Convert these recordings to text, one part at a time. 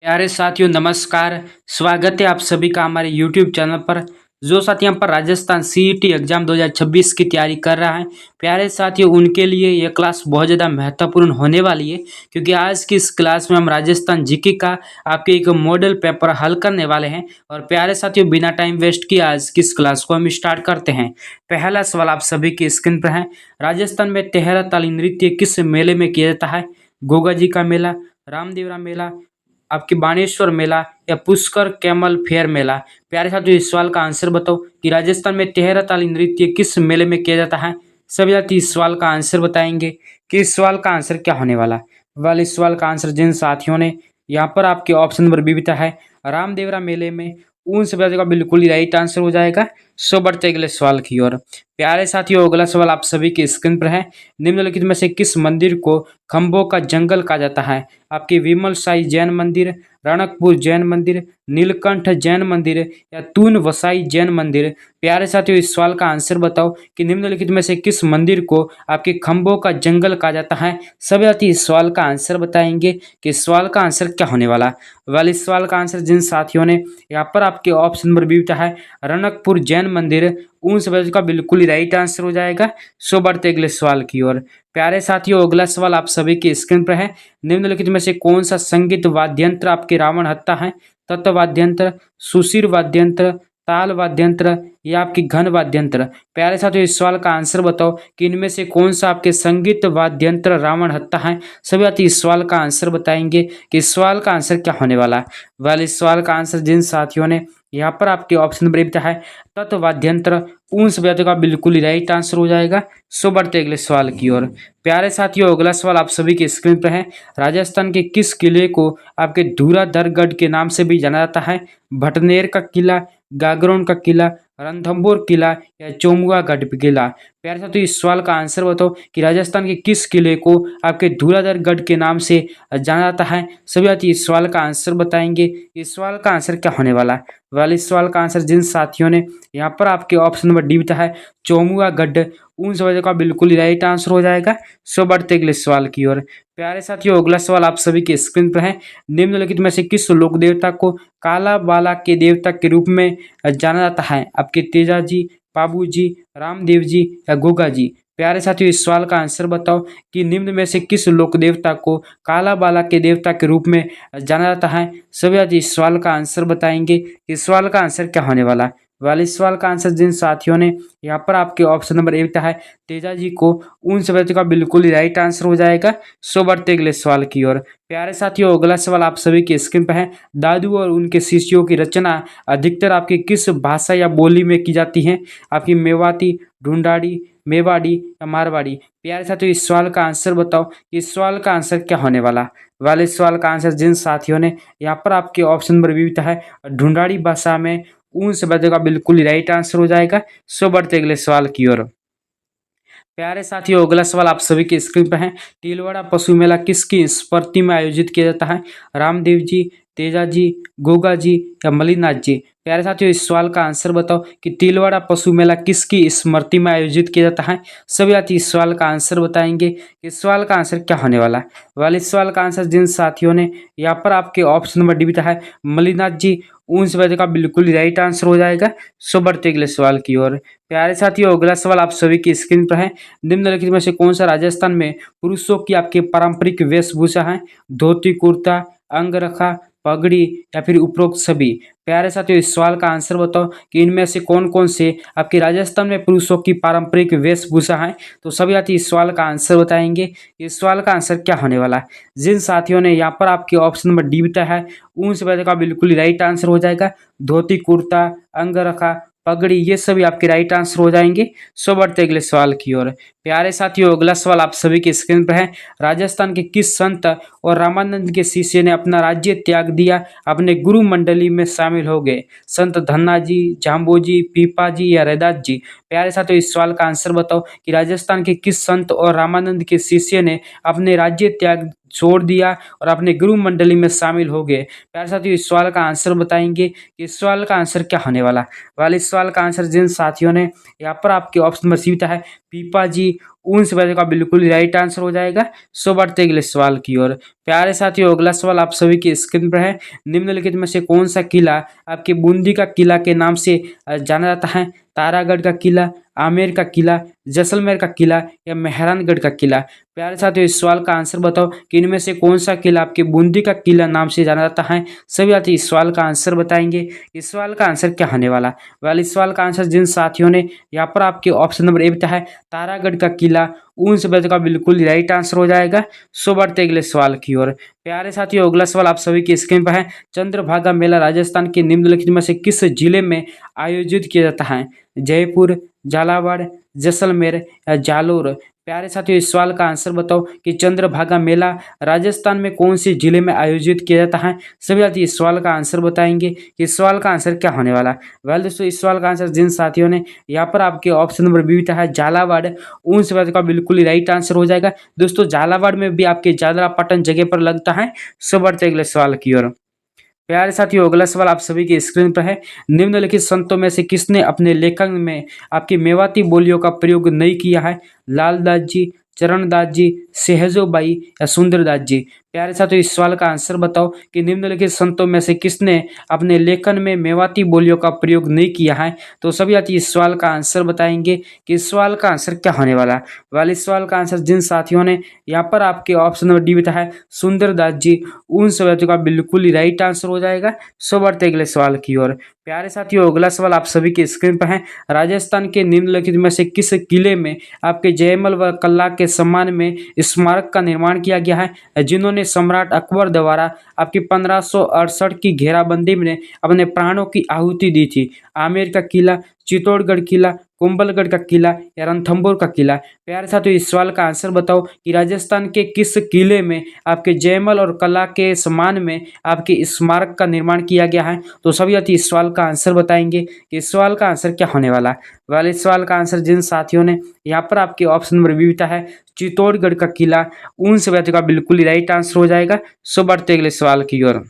प्यारे साथियों नमस्कार। स्वागत है आप सभी का हमारे YouTube चैनल पर। जो साथी हम पर राजस्थान सीईटी एग्जाम 2026 की तैयारी कर रहा है, प्यारे साथियों उनके लिए यह क्लास बहुत ज़्यादा महत्वपूर्ण होने वाली है, क्योंकि आज की इस क्लास में हम राजस्थान जीके का आपके एक मॉडल पेपर हल करने वाले हैं। और प्यारे साथियों बिना टाइम वेस्ट किए आज की इस क्लास को हम स्टार्ट करते हैं। पहला सवाल आप सभी की स्क्रीन पर है। राजस्थान में तेहरा ताली नृत्य किस मेले में किया जाता है? गोगा जी का मेला, रामदेवरा मेला, आपकी बाणेश्वर मेला या पुष्कर कैमल फेयर मेला। प्यारे साथियों इस सवाल का आंसर बताओ कि राजस्थान में तेहरा ताली नृत्य किस मेले में किया जाता है। सभी साथी इस सवाल का आंसर बताएंगे कि इस सवाल का आंसर क्या होने वाला। इस सवाल का आंसर जिन साथियों ने यहाँ पर आपके ऑप्शन नंबर बी बीता है रामदेवरा मेले में, उन सभी साथियों का बिल्कुल ही राइट आंसर हो जाएगा। सो बढ़ते अगले सवाल की ओर। प्यारे साथियों अगला सवाल आप सभी की स्क्रीन पर है। निम्नलिखित में से किस मंदिर को खंभों का जंगल कहा जाता है? आपके विमल साई जैन मंदिर, रणकपुर जैन मंदिर, नीलकंठ जैन मंदिर या तून वसाई जैन मंदिर। प्यारे साथियों इस सवाल का आंसर बताओ कि निम्नलिखित में से किस मंदिर को आपके खंभों का जंगल कहा जाता है। सभी साथी इस सवाल का आंसर बताएंगे कि इस सवाल का आंसर क्या होने वाला। इस सवाल का आंसर जिन साथियों ने यहाँ पर आपके ऑप्शन नंबर बी है रणकपुर जैन मंदिर, उन सभी का बिल्कुल ही राइट आंसर हो जाएगा। सो बढ़ते अगले सवाल की ओर। प्यारे साथियों अगला सवाल आप सभी की स्क्रीन पर है। निम्नलिखित में से कौन सा संगीत वाद्यंत्र आपके रावण हत्ता है? तत्व वाद्यंत्र, सुशिर वाद्यंत्र, ताल वाद्यंत्र या आपकी घन वाद्यंत्र। प्यारे साथियों इस सवाल का आंसर बताओ कि इनमें से कौन सा आपके संगीत वाद्यंत्र रावण हत्ता है। सभी साथी इस सवाल का आंसर बताएंगे कि इस सवाल का आंसर क्या होने वाला। इस सवाल का आंसर जिन साथियों ने यहाँ पर आपके ऑप्शन नंबर एक है तत्व वाद्यंत्र, उन सभी साथियों का बिल्कुल ही राइट आंसर हो जाएगा। सो बढ़ते अगले सवाल की ओर। प्यारे साथियों अगला सवाल आप सभी की स्क्रीन पर है। राजस्थान के किस किले को आपके धूराधरगढ़ के नाम से भी जाना जाता है? भटनेर का किला, गागरोन का किला, रणथंभौर किला या चोमुआगढ़ किला। प्यारे साथियों इस सवाल का आंसर बताओ कि राजस्थान के किस किले को आपके धूराधरगढ़ के नाम से जाना जाता है। सभी साथी इस सवाल का आंसर बताएंगे। इस सवाल का आंसर क्या होने वाला। इस सवाल का आंसर जिन साथियों ने यहाँ पर आपके ऑप्शन नंबर डी बीता है चोमुआगढ़, उन सभी का बिल्कुल ही राइट आंसर हो जाएगा। सो बढ़ते अगले सवाल की ओर। प्यारे साथियों अगला सवाल आप सभी के स्क्रीन पर है। निम्नलिखित में से किस लोक देवता को काला बाला के देवता के रूप में जाना जाता है? आपके तेजा जी, पाबू जी, रामदेव जी या गोगा जी। प्यारे साथियों इस सवाल का आंसर बताओ कि निम्न में से किस लोक देवता को काला बाला के देवता के रूप में जाना जाता है। सभी साथी इस सवाल का आंसर बताएंगे। इस सवाल का आंसर क्या होने वाला। इस सवाल का आंसर जिन साथियों ने यहाँ पर आपके ऑप्शन नंबर एक है तेजा जी को, उन सभी का बिल्कुल ही राइट आंसर हो जाएगा। सो बढ़ते अगले सवाल की ओर। प्यारे साथियों अगला सवाल आप सभी की स्क्रीन पर है। दादू और उनके शिष्यों की रचना अधिकतर आपकी किस भाषा या बोली में की जाती है? आपकी मेवाती, ढूंढाड़ी, मेवाड़ी या मारवाड़ी। प्यारे साथियों इस सवाल का आंसर बताओ। इस सवाल का आंसर क्या होने वाला। इस सवाल का आंसर जिन साथियों ने यहाँ पर आपके ऑप्शन नंबर बी है ढूंढाड़ी भाषा में, उन सभी का बिल्कुल ही राइट आंसर हो जाएगा। सो बढ़ते अगले सवाल की ओर। प्यारे साथियों अगला सवाल आप सभी की स्क्रीन पर है। टीलवाड़ा पशु मेला किसकी स्मृति में आयोजित किया जाता है? रामदेव जी, तेजा जी, गोगा जी या मलिनाथ जी। प्यारे साथियों इस सवाल का आंसर बताओ कि टीलवाड़ा पशु मेला किसकी स्मृति में आयोजित किया जाता है। सभी साथी इस सवाल का आंसर बताएंगे। इस सवाल का आंसर क्या होने वाला। इस सवाल का आंसर जिन साथियों ने यहाँ पर आपके ऑप्शन नंबर डी बीता है मलिनाथ जी, उन सभी का बिल्कुल ही राइट आंसर हो जाएगा। सो बढ़ते अगले सवाल की ओर। प्यारे साथियों अगला सवाल आप सभी की स्क्रीन पर है। निम्नलिखित में से कौन सा राजस्थान में पुरुषों की आपकी पारंपरिक वेशभूषा है? धोती कुर्ता, अंगरखा, पगड़ी या फिर उपरोक्त सभी। प्यारे साथियों इस सवाल का आंसर बताओ कि इनमें से कौन कौन से आपके राजस्थान में पुरुषों की पारंपरिक वेशभूषा है। तो सभी साथी इस सवाल का आंसर बताएंगे। इस सवाल का आंसर क्या होने वाला। जिन साथियों ने यहाँ पर आपके ऑप्शन नंबर डी बीता है, उन सभी का बिल्कुल ही राइट आंसर हो जाएगा। धोती कुर्ता, अंगरखा, पगड़ी ये सभी आपके राइट आंसर हो जाएंगे। सो बढ़ते अगले सवाल की ओर। प्यारे साथियों अगला सवाल आप सभी के स्क्रीन पर है। राजस्थान के किस संत और रामानंद के शिष्य ने अपना राज्य त्याग दिया, अपने गुरु मंडली में शामिल हो गए? संत धन्ना जी, जाम्बोजी, पीपा जी या रैदास जी। प्यारे साथियों इस सवाल का आंसर बताओ कि राजस्थान के किस संत और रामानंद के शिष्य ने अपने राज्य त्याग छोड़ दिया और अपने गुरु मंडली में शामिल हो गए। प्यारे साथियों इस सवाल का आंसर बताएंगे कि इस सवाल का आंसर क्या होने वाला। इस सवाल का आंसर जिन साथियों ने यहाँ पर आपके ऑप्शन नंबर सी है पीपा जी, उन सभी का बिल्कुल राइट आंसर हो जाएगा। सो बढ़ते अगले सवाल की ओर। प्यारे साथियों, अगला सवाल आप सभी की स्क्रीन पर है। निम्नलिखित में से कौन सा किला आपके बूंदी का किला के नाम से जाना जाता है? तारागढ़ का किला, आमेर का किला, जैसलमेर का किला या मेहरानगढ़ का किला? प्यारे साथियों, इस सवाल का आंसर बताओ कि इनमें से कौन सा किला आपके बूंदी का किला नाम से जाना जाता है? सभी साथी इस सवाल का आंसर बताएंगे। इस सवाल का आंसर क्या होने वाला? वेल, इस सवाल का आंसर जिन साथियों ने यहाँ पर आपके ऑप्शन नंबर ए बताया है तारागढ़ का किला, उन सभी का बिल्कुल राइट आंसर हो जाएगा। सो बढ़ते अगले सवाल की ओर। प्यारे साथियों, अगला सवाल आप सभी की स्क्रीन पर है। चंद्रभागा मेला राजस्थान के निम्नलिखित में से किस जिले में आयोजित किया जाता है? जयपुर, झालावाड़, जैसलमेर या जालोर? प्यारे साथियों, इस सवाल का आंसर बताओ कि चंद्रभागा मेला राजस्थान में कौन से जिले में आयोजित किया जाता है? सभी साथी इस सवाल का आंसर बताएंगे कि इस सवाल का आंसर क्या होने वाला। वेल दोस्तों, इस सवाल का आंसर जिन साथियों ने यहाँ पर आपके ऑप्शन नंबर बी है झालावाड़, उन सभी का बिल्कुल राइट आंसर हो जाएगा। दोस्तों, झालावाड़ में भी आपके जादरापाटन जगह पर लगता है। सो बढ़ते अगले सवाल की ओर। प्यारे साथियों, अगला सवाल आप सभी की स्क्रीन पर है। निम्नलिखित संतों में से किसने अपने लेखन में आपकी मेवाती बोलियों का प्रयोग नहीं किया है? लालदास जी, चरणदास जी, सहजोबाई या सुंदरदास जी? प्यारे साथियों, इस सवाल का आंसर बताओ कि निम्नलिखित संतों में से किसने अपने लेखन में मेवाती बोलियों का प्रयोग नहीं किया है? तो सभी साथी इस सवाल का आंसर बताएंगे कि इस सवाल का आंसर क्या होने वाला। वाले इस सवाल का आंसर जिन साथियों ने यहाँ पर आपके ऑप्शन नंबर डी बताया है सुंदरदास जी, उन सभी का बिल्कुल ही राइट आंसर हो जाएगा। सो बढ़ते अगले सवाल की ओर। प्यारे साथियों, अगला सवाल आप सभी के स्क्रीन पर है। राजस्थान के निम्नलिखित में से किस किले में आपके जयमल व कल्ला के सम्मान में स्मारक का निर्माण किया गया है, जिन्होंने सम्राट अकबर द्वारा आपकी 1568 की घेराबंदी में अपने प्राणों की आहुति दी थी? आमेर का किला, चित्तौड़गढ़ किला, कुंभलगढ़ का किला या रणथंभौर का किला? प्यारे साथियों, इस सवाल का आंसर बताओ कि राजस्थान के किस किले में आपके जयमल और कला के सम्मान में आपके स्मारक का निर्माण किया गया है? तो सभी साथी इस सवाल का आंसर बताएंगे कि इस सवाल का आंसर क्या होने वाला। वाले इस सवाल का आंसर जिन साथियों ने यहाँ पर आपके ऑप्शन नंबर बी है चित्तौड़गढ़ का किला, उन सभी का बिल्कुल राइट आंसर हो जाएगा। सो बढ़ते अगले सवाल की ओर।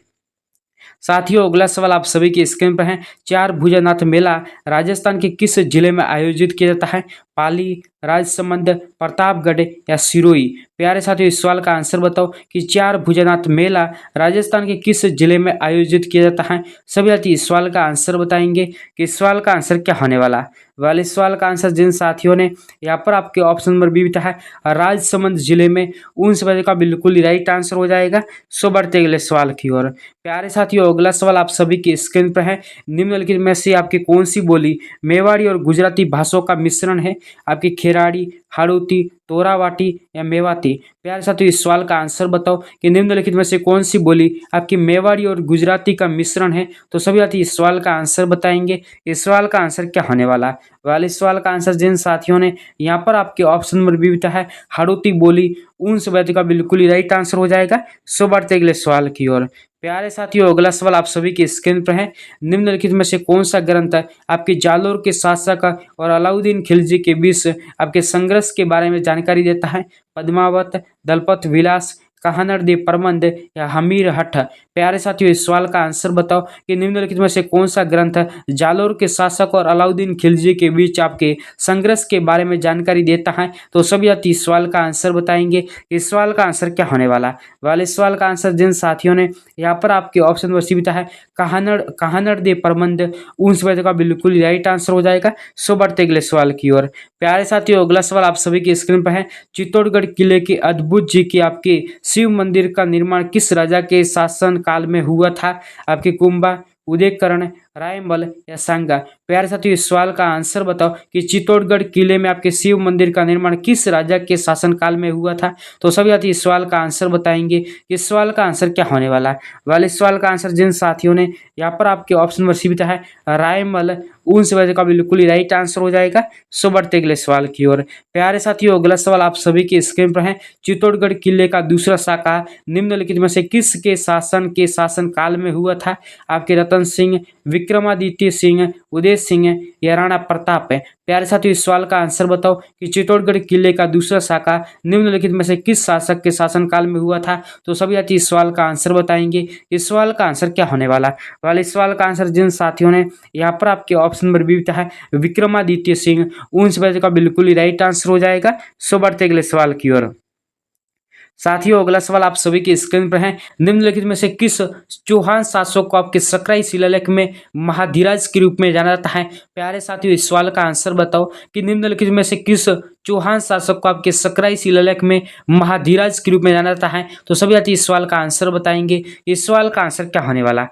साथियों, अगला सवाल आप सभी की स्क्रीन पर है। चार भुजनाथ मेला राजस्थान के किस जिले में आयोजित किया जाता है? पाली, राजसमंद, प्रतापगढ़ या सिरोही? प्यारे साथियों, इस सवाल का आंसर बताओ कि चार भुजनाथ मेला राजस्थान के किस जिले में आयोजित किया जाता है? सभी साथी इस सवाल का आंसर बताएंगे कि इस सवाल का आंसर क्या होने वाला। वाले सवाल का आंसर जिन साथियों ने यहाँ पर आपके ऑप्शन नंबर बी है राजसमंद जिले में, उन सभी का बिल्कुल राइट आंसर हो जाएगा। सो बढ़ते अगले सवाल की ओर। प्यारे साथियों, अगला सवाल आप सभी की स्क्रीन पर है। निम्नलिखित में से आपकी कौन सी बोली मेवाड़ी और गुजराती भाषाओं का मिश्रण है? आपकी खेराड़ी, हाड़ौती, तोरावाटी या मेवाती? प्यारे साथियों, इस सवाल का आंसर बताओ कि निम्नलिखित में से कौन सी बोली आपकी मेवाड़ी और गुजराती का मिश्रण है? तो सभी साथी इस सवाल का आंसर बताएंगे। इस सवाल का आंसर क्या होने वाला। वाले सवाल का आंसर जिन साथियों ने यहाँ पर आपके ऑप्शन नंबर बी है हाड़ौती बोली, उन सभी का बिल्कुल ही राइट आंसर हो जाएगा। सो बढ़ते अगले सवाल की ओर। प्यारे साथियों, अगला सवाल आप सभी की स्क्रीन पर है। निम्नलिखित में से कौन सा ग्रंथ आपके जालोर के शासक और अलाउद्दीन खिलजी के बीच आपके संघर्ष के बारे में जानकारी देता है? पद्मावत, दलपत विलास, कहानर दे प्रबंध या हमीर हठ? प्यारे साथियों, इस सवाल का आंसर बताओ कि निम्नलिखित में से कौन सा ग्रंथ जालोर के शासक और अलाउद्दीन खिलजी के बीच आपके संघर्ष के बारे में जानकारी देता है? तो सभी साथी इस सवाल का आंसर बताएंगे। इस सवाल का आंसर क्या होने वाला। वाले सवाल का आंसर जिन साथियों ने यहाँ पर आपके ऑप्शन नंबर सी है कहानर दे प्रबंध, उन सभी का बिल्कुल राइट आंसर हो जाएगा। सो बढ़ते अगले सवाल की ओर। प्यारे साथियों, अगला सवाल आप सभी की स्क्रीन पर है। चित्तौड़गढ़ किले के अद्भुत जी के आपके शिव मंदिर का निर्माण किस राजा के शासन काल में हुआ था? आपके कुंभा, उदयकरण, रायमल या सांगा? प्यारे साथियों, इस सवाल का आंसर बताओ कि चित्तौड़गढ़ किले में आपके शिव मंदिर का निर्माण किस राजा के शासन काल में हुआ था? तो सभी साथी इस सवाल का आंसर बताएंगे कि इस सवाल का आंसर क्या होने वाला। वाले सवाल का आंसर जिन साथियों ने यहाँ पर आपके ऑप्शन नंबर सी है रायमल, उन सभी का बिल्कुल ही राइट आंसर हो जाएगा। सो बढ़ते अगले सवाल की ओर। प्यारे साथियों, अगला सवाल आप सभी के स्क्रीन पर है। चित्तौड़गढ़ किले का दूसरा शाखा निम्नलिखित में से किसके शासन काल में हुआ था? आपके रतन हरिवंश सिंह, विक्रमादित्य सिंह, उदय सिंह या राणा प्रताप है। प्यारे साथियों, इस सवाल का आंसर बताओ कि चित्तौड़गढ़ किले का दूसरा शाखा निम्नलिखित में से किस शासक के शासनकाल में हुआ था। तो सभी साथी इस सवाल का आंसर बताएंगे। इस सवाल का आंसर क्या होने वाला। वाले इस सवाल का आंसर जिन साथियों ने यहाँ पर आपके ऑप्शन नंबर बी है विक्रमादित्य सिंह, उन सभी का बिल्कुल ही राइट आंसर हो जाएगा। सो बढ़ते अगले सवाल की ओर। साथियों, अगला सवाल आप सभी की स्क्रीन पर है। निम्नलिखित में से किस चौहान शासक को आपके सकराई शिलालेख में महाधीराज के रूप में जाना जाता है। प्यारे साथियों, इस सवाल का आंसर बताओ कि निम्नलिखित में से किस चौहान शासक को आपके सकराई शिलालेख में महाधीराज के रूप में जाना जाता है। तो सभी साथी इस सवाल का आंसर बताएंगे। इस सवाल का आंसर क्या होने वाला।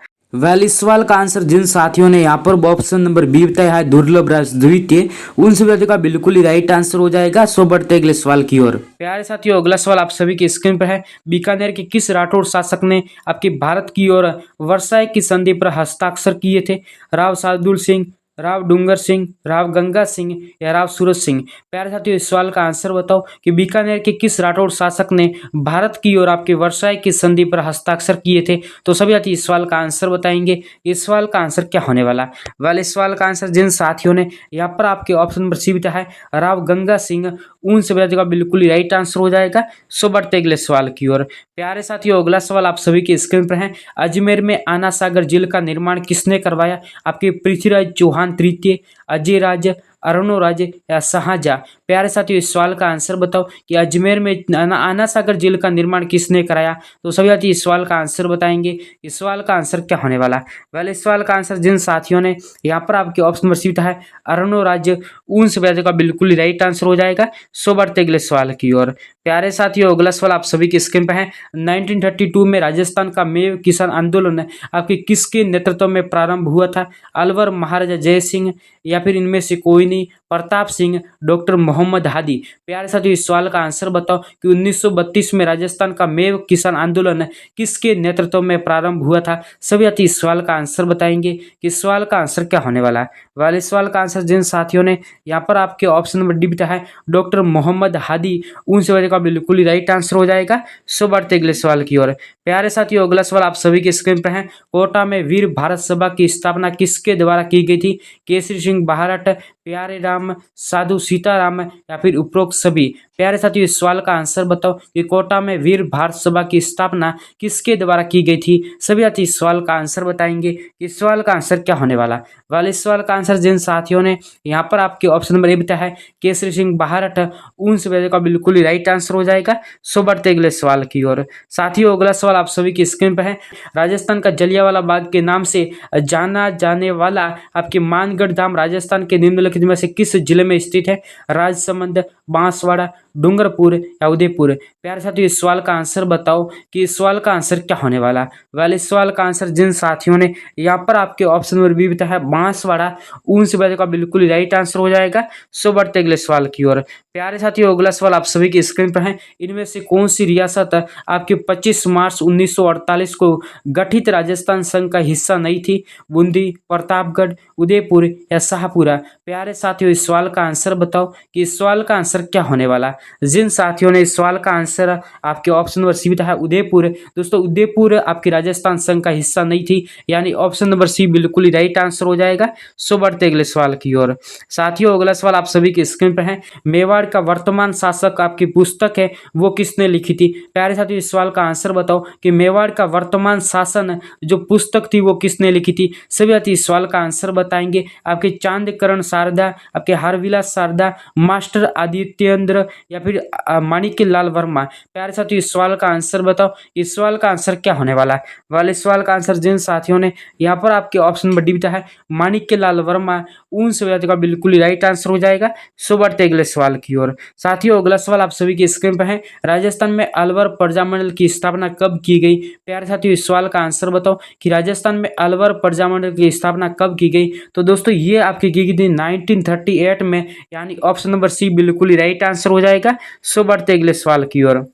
इस सवाल का आंसर जिन साथियों ने यहाँ पर ऑप्शन नंबर बी बताया है दुर्लभ राज द्वितीय, उन सभी का बिल्कुल ही राइट आंसर हो जाएगा। सो बढ़ते अगले सवाल की ओर। प्यारे साथियों, अगला सवाल आप सभी की स्क्रीन पर है। बीकानेर के किस राठौड़ शासक ने आपके भारत की ओर वर्साय की संधि पर हस्ताक्षर किए थे। राव शार्दुल सिंह, राव डूंगर सिंह, राव गंगा सिंह या राव सूरज सिंह। प्यारे साथियों, इस सवाल का आंसर बताओ कि बीकानेर के किस राठौड़ शासक ने भारत की ओर आपके वर्साय की संधि पर हस्ताक्षर किए थे। तो सभी साथी इस सवाल का आंसर बताएंगे। इस सवाल का आंसर क्या होने वाला। इस सवाल का आंसर जिन साथियों ने यहाँ पर आपके ऑप्शन नंबर सी है राव गंगा सिंह, उन सभी साथियों का बिल्कुल ही राइट आंसर हो जाएगा। सो बढ़ते अगले सवाल की ओर। प्यारे साथियों, अगला सवाल आप सभी की स्क्रीन पर है। अजमेर में आना सागर झील का निर्माण किसने करवाया। आपके पृथ्वीराज चौहान तृतीय, अजय राज, अरुणोराज या शाहजहां। प्यारे साथियों, इस सवाल का आंसर बताओ कि अजमेर में आना सागर झील का निर्माण किसने कराया। तो सभी साथी इस सवाल का आंसर बताएंगे। इस सवाल का आंसर क्या होने वाला। इस सवाल का आंसर जिन साथियों ने यहाँ पर आपके ऑप्शन नंबर सी है अरुणोराज, उन सभी साथियों का बिल्कुल ही राइट आंसर हो जाएगा। सो बढ़ते अगले सवाल की ओर। प्यारे साथियों, अगला सवाल आप सभी की स्क्रीन पर है। 1932 में राजस्थान का मेव किसान आंदोलन आपके किसके नेतृत्व में प्रारंभ हुआ था। अलवर महाराजा जय सिंह या फिर इनमें से कोई नहीं, प्रताप सिंह, डॉक्टर मोहम्मद हादी। प्यारे साथियों, इस सवाल का आंसर बताओ कि 1932 में राजस्थान का मेव किसान आंदोलन किसके नेतृत्व में प्रारंभ हुआ था। सभी साथी इस सवाल का आंसर बताएंगे कि इस सवाल का आंसर क्या होने वाला है। इस सवाल का आंसर जिन साथियों ने यहाँ पर आपके ऑप्शन नंबर डी है डॉक्टर मोहम्मद हादी, उन सभी का बिल्कुल ही राइट आंसर हो जाएगा। सो बढ़ते अगले सवाल की ओर। प्यारे साथियों, अगला सवाल आप सभी के स्क्रीन पर है। कोटा में वीर भारत सभा की स्थापना किसके द्वारा की गई थी। केसरी सिंह बहारट, प्यारे राम, साधु सीताराम या फिर उपरोक्त सभी। प्यारे साथियों, इस सवाल का आंसर बताओ कि कोटा में वीर भारत सभा की स्थापना किसके द्वारा की गई थी। सभी साथी इस सवाल का आंसर बताएंगे। इस सवाल का आंसर क्या होने वाला। इस सवाल का आंसर जिन साथियों ने यहाँ पर आपके ऑप्शन नंबर ए बताया है केसरी सिंह बहारट, उन सभी का बिल्कुल ही राइट आंसर हो जाएगा। सो बढ़ते अगले सवाल की ओर। साथियों, अगला सवाल आप सभी की स्क्रीन पर है। राजस्थान का जलियांवाला बाग के नाम से जाना जाने वाला आपके मानगढ़ धाम राजस्थान के निम्नलिखित में से किस जिले में स्थित है। राजसमंद, बांसवाड़ा, डूंगरपुर या उदयपुर। प्यारे साथियों, इस सवाल का आंसर बताओ कि इस सवाल का आंसर क्या होने वाला। इस सवाल का आंसर जिन साथियों ने यहाँ पर आपके ऑप्शन नंबर बी बताया है बांसवाड़ा, उन सभी का बिल्कुल ही राइट आंसर हो जाएगा। सो बढ़ते अगले सवाल की ओर। प्यारे साथियों, अगला सवाल आप सभी की स्क्रीन पर है। इनमें से कौन सी रियासत आपके 25 मार्च 1948 को गठित राजस्थान संघ का हिस्सा नहीं थी। बूंदी, प्रतापगढ़, उदयपुर या शाहपुरा। प्यारे साथियों, इस सवाल का आंसर बताओ कि इस सवाल का आंसर क्या होने वाला। जिन साथियों ने इस सवाल का आंसर आपके ऑप्शन नंबर सी है उदयपुर, दोस्तों उदयपुर आपकी राजस्थान संघ का हिस्सा नहीं थी, यानी ऑप्शन नंबर सी बिल्कुल ही राइट आंसर हो जाएगा। सो बढ़ते अगले सवाल की ओर। साथियों, अगला सवाल आप सभी की स्क्रीन पर है। मेवाड़ का वर्तमान शासक आपकी पुस्तक है वो किसने लिखी थी। प्यारे साथियों, इस सवाल का आंसर बताओ कि मेवाड़ का वर्तमान शासन जो पुस्तक थी वो किसने लिखी थी। सभी साथी इस सवाल का आंसर बताएंगे। आपके चांदकरण शारदा, आपके हरविलास शारदा, मास्टर आदित्येंद्र या फिर माणिक्य लाल वर्मा। प्यारे साथियों, इस सवाल का आंसर बताओ। इस सवाल का आंसर क्या होने वाला है। इस सवाल का आंसर जिन साथियों ने यहाँ पर आपके ऑप्शन नंबर डी बिता है माणिक्य लाल वर्मा, उन सभी साथियों का बिल्कुल ही राइट आंसर हो जाएगा। सो बढ़ते अगले सवाल की ओर। साथियों, अगला सवाल आप सभी की स्क्रीन पर है। राजस्थान में अलवर प्रजामंडल की स्थापना कब की गई। प्यारे साथियों, इस सवाल का आंसर बताओ कि राजस्थान में अलवर प्रजामंडल की स्थापना कब की गई। तो दोस्तों ये आपकी की गई थी 1938 में, यानी ऑप्शन नंबर सी बिल्कुल ही राइट आंसर हो जाएगा। सो बढ़ते अगले सवाल की ओर।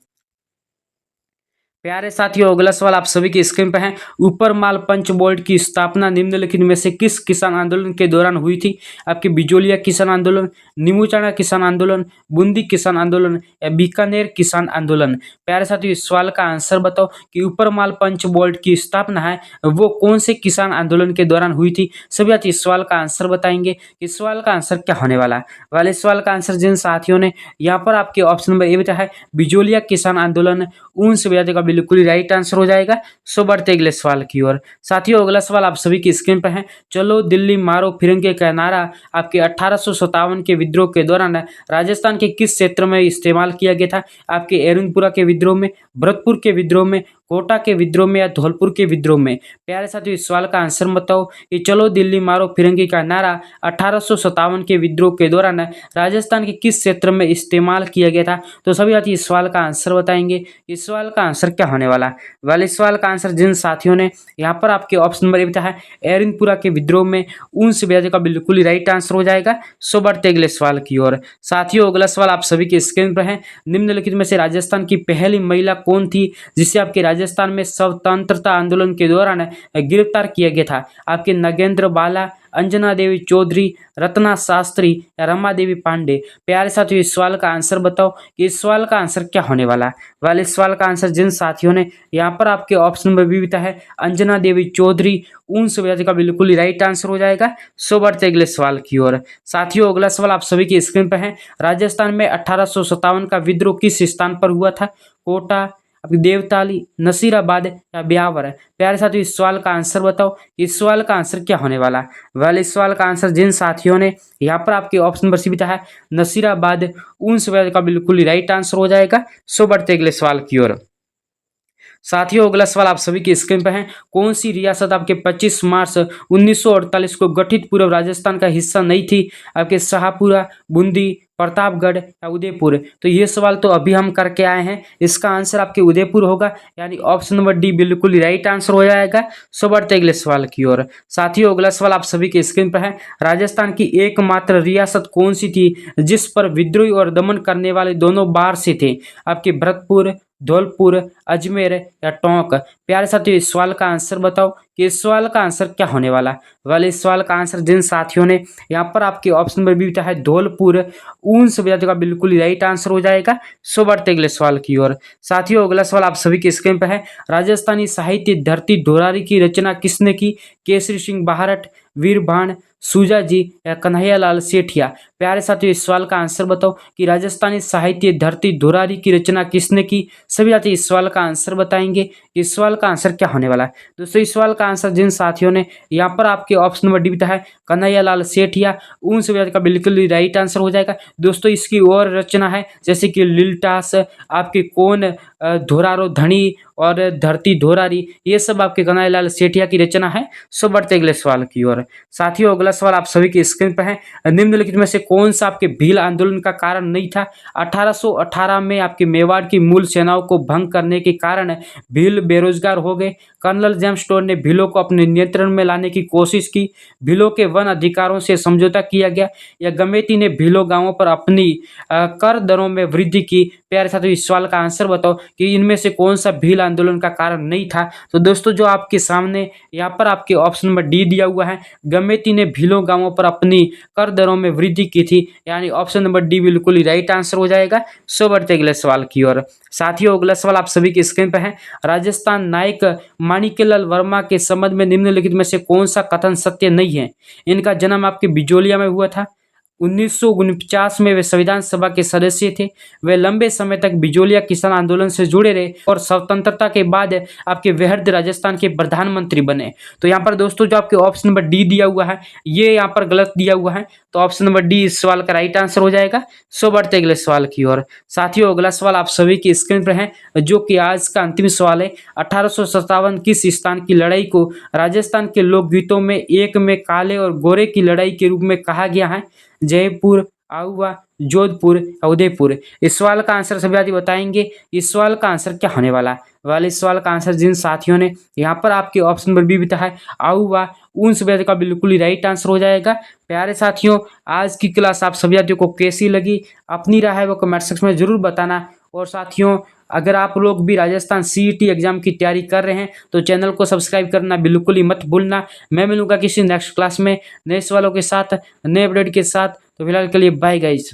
प्यारे साथियों, अगला सवाल आप सभी की स्क्रीन पर है। ऊपर माल पंच बोर्ड की स्थापना निम्नलिखित में से किस किसान आंदोलन के दौरान हुई थी? आपके बिजोलिया किसान आंदोलन, नीमूचाना किसान आंदोलन, बूंदी किसान आंदोलन या बीकानेर किसान आंदोलन? प्यारे साथियों, इस सवाल का आंसर बताओ कि ऊपर माल पंच बोर्ड की स्थापना है वो कौन से किसान आंदोलन के दौरान हुई थी? सभी साथी इस सवाल का आंसर बताएंगे। इस सवाल का आंसर क्या होने वाला है? वाले सवाल का आंसर जिन साथियों ने यहाँ पर आपके ऑप्शन नंबर ए बताया है बिजोलिया किसान आंदोलन, उन सभी का बिल्कुल ही राइट आंसर हो जाएगा। सो बढ़ते अगले सवाल की ओर। साथियों, अगला सवाल आप सभी की स्क्रीन पर है। चलो दिल्ली मारो फिरंगे का नारा आपके 1857 के विद्रोह के दौरान राजस्थान के किस क्षेत्र में इस्तेमाल किया गया था? आपके एरनपुरा के विद्रोह में, भरतपुर के विद्रोह में, कोटा के विद्रोह में या धौलपुर के विद्रोह में? प्यारे साथियों, इस सवाल का आंसर बताओ कि चलो दिल्ली मारो फिरंगी का नारा 1857 के विद्रोह के दौरान राजस्थान के किस क्षेत्र में इस्तेमाल किया गया था? तो सभी साथी इस सवाल का आंसर बताएंगे। इस सवाल का आंसर क्या होने वाला? वाले सवाल का आंसर जिन साथियों ने यहाँ पर आपके ऑप्शन नंबर ए बताया है एरनपुरा के विद्रोह में, उन सभी का बिल्कुल ही राइट आंसर हो जाएगा। सो बढ़ते अगले सवाल की ओर। साथियों, अगला सवाल आप सभी के स्क्रीन पर है। निम्नलिखित में से राजस्थान की पहली महिला कौन थी जिसे आपके राजस्थान में स्वतंत्रता आंदोलन के दौरान गिरफ्तार किया गया था? आपके नगेंद्र बाला, अंजना देवी चौधरी, रत्ना शास्त्री या रमा देवी पांडे? प्यारे साथियों, इस सवाल का आंसर बताओ कि इस सवाल का आंसर क्या होने वाला है? वाले सवाल का आंसर जिन साथियों ने यहाँ पर आपके ऑप्शन नंबर बी बताया है अंजना देवी चौधरी, उन सभी का बिल्कुल ही राइट आंसर हो जाएगा। सो बढ़ते अगले सवाल की ओर। साथियों, अगला सवाल आप सभी की स्क्रीन पर है। राजस्थान में 1857 का विद्रोह किस स्थान पर हुआ था? कोटा, आपकी देवताली, नसीराबाद या ब्यावर? प्यारे साथियों, इस सवाल का आंसर बताओ। इस सवाल का आंसर क्या होने वाला? वाले इस सवाल का आंसर जिन साथियों ने यहाँ पर आपके ऑप्शन नंबर सी बताया है नसीराबाद, उन सभी का बिल्कुल ही राइट आंसर हो जाएगा। सो बढ़ते अगले सवाल की ओर। साथियों, अगला सवाल आप सभी की स्क्रीन पर है। कौन सी रियासत आपके 25 मार्च 1948 को गठित पूर्व राजस्थान का हिस्सा नहीं थी? आपके शाहपुरा, बूंदी, प्रतापगढ़ या उदयपुर? तो ये सवाल तो अभी हम करके आए हैं। इसका आंसर आपके उदयपुर होगा, यानी ऑप्शन नंबर डी बिल्कुल ही राइट आंसर हो जाएगा। सो बढ़ते अगले सवाल की ओर। साथियों, अगला सवाल आप सभी के स्क्रीन पर है। राजस्थान की एकमात्र रियासत कौन सी थी जिस पर विद्रोही और दमन करने वाले दोनों बाहर से थे? आपके भरतपुर, धौलपुर, अजमेर या टोंक? प्यारे साथियों, इस सवाल का आंसर बताओ कि इस सवाल का आंसर क्या होने वाला? वाले इस सवाल का आंसर जिन साथियों ने यहाँ पर आपके ऑप्शन नंबर बी बताया है धौलपुर, उन सभी जातियों का बिल्कुल ही राइट आंसर हो जाएगा। सो बढ़ते अगले सवाल की ओर। साथियों, अगला सवाल आप सभी के स्क्रीन पर है। राजस्थानी साहित्य धरती ढोरारी की रचना किसने की? केसरी सिंह बाहरट, वीरभान, सूजा जी या कन्हैयालाल सेठिया? प्यारे साथियों, इस सवाल का आंसर बताओ कि राजस्थानी साहित्य धरती ढोरारी की रचना किसने की? सभी साथी इस सवाल का आंसर बताएंगे। इस सवाल का आंसर क्या होने वाला है? दोस्तों, इस सवाल का आंसर जिन साथियों ने यहाँ पर आपके ऑप्शन नंबर डी बताया है कन्हैयालाल सेठिया, उन सभी का बिल्कुल ही राइट आंसर हो जाएगा। दोस्तों, इसकी और रचना है जैसे कि लिलटास, आपके कौन धोरारो धनी और धरती ढोरारी, ये सब आपके कन्हैयालाल सेठिया की रचना है। सो बढ़ते अगले सवाल की ओर। साथियों, अगला सवाल आप सभी की स्क्रीन पर है। निम्नलिखित में से कौन सा आपके भील आंदोलन का कारण नहीं था? 1818 में आपके मेवाड़ की मूल सेनाओं को भंग करने के कारण भील बेरोजगार हो गए। कर्नल जेम्स स्टोन ने भीलों को अपने नियंत्रण में लाने की कोशिश की। भीलों के वन अधिकारों से समझौता किया गया या गमेती ने भीलों गांवों पर अपनी कर दरों में वृद्धि की? प्यारे साथियों, इस सवाल का आंसर बताओ कि इनमें से कौन सा भील आंदोलन का कारण नहीं था? तो दोस्तों, जो आपके सामने यहाँ पर आपके ऑप्शन नंबर डी दिया हुआ है, गमेती ने भीलों गांवों पर अपनी कर दरों में वृद्धि की थी, यानी ऑप्शन नंबर डी बिल्कुल ही राइट आंसर हो जाएगा। सो बढ़ते अगले सवाल की ओर। साथियों, अगला सवाल आप सभी की स्क्रीन पर है। राजस्थान नायक माणिक्यलाल वर्मा के संबंध में निम्नलिखित में से कौन सा कथन सत्य नहीं है? इनका जन्म आपके बिजोलिया में हुआ था। 1949 में वे संविधान सभा के सदस्य थे। वे लंबे समय तक बिजोलिया किसान आंदोलन से जुड़े रहे और स्वतंत्रता के बाद आपके वृहद राजस्थान के प्रधानमंत्री बने। तो यहाँ पर दोस्तों, जो आपके ऑप्शन नंबर डी दिया हुआ है ये यहाँ पर गलत दिया हुआ है, तो ऑप्शन नंबर डी इस सवाल का राइट आंसर हो जाएगा। सो बढ़ते अगले सवाल की ओर। साथियों, अगला सवाल आप सभी की स्क्रीन पर है, जो कि आज का अंतिम सवाल है। 1857 किस स्थान की लड़ाई को राजस्थान के लोकगीतों में एक में काले और गोरे की लड़ाई के रूप में कहा गया है? जयपुर, आउवा, जोधपुर या उदयपुर? इस सवाल का आंसर सभी साथी बताएंगे। इस सवाल का आंसर क्या होने वाला? वाले इस सवाल का आंसर जिन साथियों ने यहाँ पर आपके ऑप्शन नंबर बी बताया है आउवा, उन सभी का बिल्कुल ही राइट आंसर हो जाएगा। प्यारे साथियों, आज की क्लास आप सभी साथियों को कैसी लगी? अपनी राय है वो कमेंट सेक्शन में जरूर बताना। और साथियों, अगर आप लोग भी राजस्थान सीईटी एग्जाम की तैयारी कर रहे हैं तो चैनल को सब्सक्राइब करना बिल्कुल ही मत भूलना। मैं मिलूंगा किसी नेक्स्ट क्लास में नए सवालों के साथ, नए अपडेट के साथ। तो फिलहाल के लिए बाय गाइस।